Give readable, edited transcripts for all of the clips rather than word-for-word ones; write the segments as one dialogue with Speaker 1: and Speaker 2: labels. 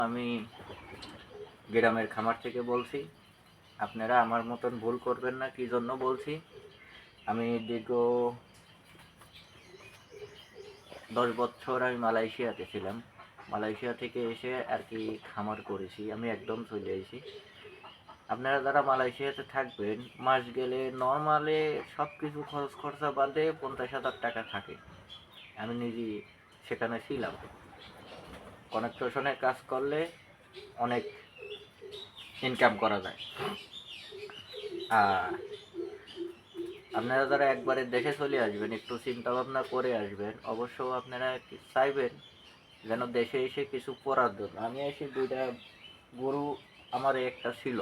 Speaker 1: আমি গ্রামের খামার থেকে বলছি। আপনারা আমার মতন ভুল করবেন না। কি জন্য বলছি, আমি দীর্ঘ 10 বছর আমি মালয়েশিয়াতে ছিলাম। মালয়েশিয়া থেকে এসে আর কি খামার করেছি, আমি একদম চলে এসেছি। আপনারা যারা মালয়েশিয়াতে থাকবেন, মাস গেলে নর্মালে সব কিছু খরচ খরচা বাদে 50,000 টাকা থাকে। আমি নিজেই সেখানে ছিলাম। কনস্ট্রাকশনের কাজ করলে অনেক ইনকাম করা যায়। আর আপনারা যারা একবারে দেশে চলে আসবেন, একটু চিন্তা ভাবনা করে আসবেন। অবশ্য আপনারা চাইবেন যেন দেশে এসে কিছু করার জন্য। আমি এসে 2টা গরু আমার একটা ছিল,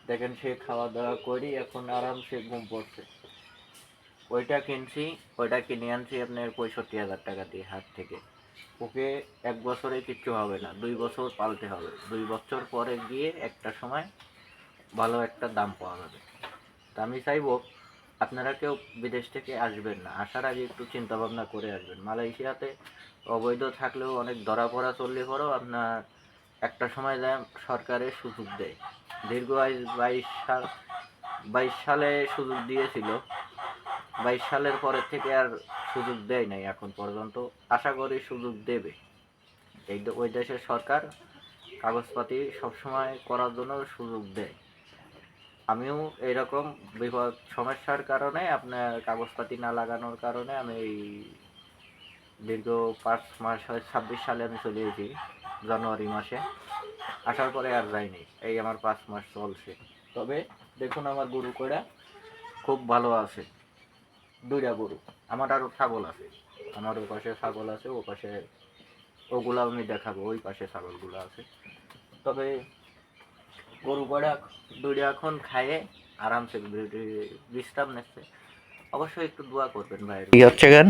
Speaker 1: দেখেন সে খাওয়া দাওয়া করি এখন আরামসে ঘুম পড়ছে। ওইটা কিনে আনছি আপনার 65,000 টাকা দিয়ে হাট থেকে। ওকে 1 বছরে কিচ্ছু হবে না, 2 বছর পালতে হবে। 2 বছর পরে গিয়ে একটা সময় ভালো একটা দাম পাওয়া যাবে। তা আমি চাইবো আপনারা কেউ বিদেশ থেকে আসবেন না, আসার আগে একটু চিন্তা ভাবনা করে আসবেন। মালয়েশিয়াতে অবৈধ থাকলেও অনেক ধরা পড়া চললে পরেও আপনার একটা সময় যায় সরকারের সুযোগ দেয়। দীর্ঘ 22 সালে সুযোগ দিয়েছিল, 22 সালের পরের থেকে আর সুযোগ দেয় নাই এখন পর্যন্ত। আশা করি সুযোগ দেবে। ওই দেশের সরকার কাগজপাতি সবসময় করার জন্য সুযোগ দেয়। আমিও এরকম বিপদ সমস্যার কারণে আপনার কাগজপাতি না লাগানোর কারণে আমি এই দীর্ঘ 5 মাস হয়, 26 সালে আমি চলে এসেছি জানুয়ারি মাসে। আসার পরে আর যাইনি, এই আমার 5 মাস চলছে। তবে দেখুন আমার গরু কয়টা খুব ভালো আছে, 2টা গরু। আমার আরও ছাগল আছে, আমার ও পাশে ছাগল আছে, ও পাশে ওগুলো আমি দেখাবো, ওই পাশে ছাগলগুলো আছে। তবে গরু কয়টা 2টা এখন খায়ে আরামসে বিশ্রাম নিচ্ছে। অবশ্যই একটু দোয়া করবেন ভাই। কি হচ্ছে গান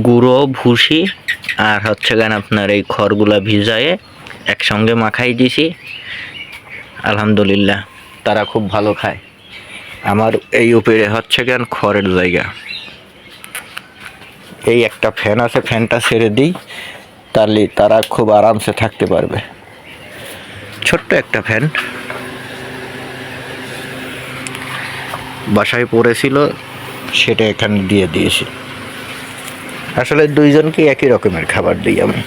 Speaker 1: গুঁড়ো ভুসি আর হচ্ছে গান আপনার এই খড়গুলা ভিজায়ে একসঙ্গে মাখাই দিছি। আলহামদুলিল্লাহ তারা খুব ভালো খায়। আমার এই উপরে হচ্ছে গান খড়ের জায়গা। এই একটা ফ্যান আছে, ফ্যানটা ছেড়ে দিই, তাহলে তারা খুব আরামসে থাকতে পারবে। ছোট্ট একটা ফ্যান বাসায় পড়েছিল, সেটা এখানে দিয়ে দিয়েছি। আসলে 2জনকে একই রকমের খাবার দিই আমি।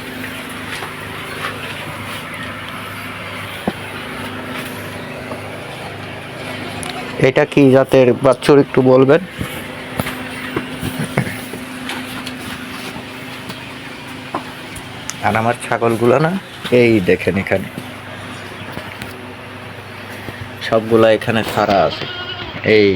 Speaker 1: এটা কি জাতের বাছুর একটু বলবেন? আর আমার ছাগলগুলো না, এই দেখেন এখানে সবগুলা এখানে ছাড়া আছে। এই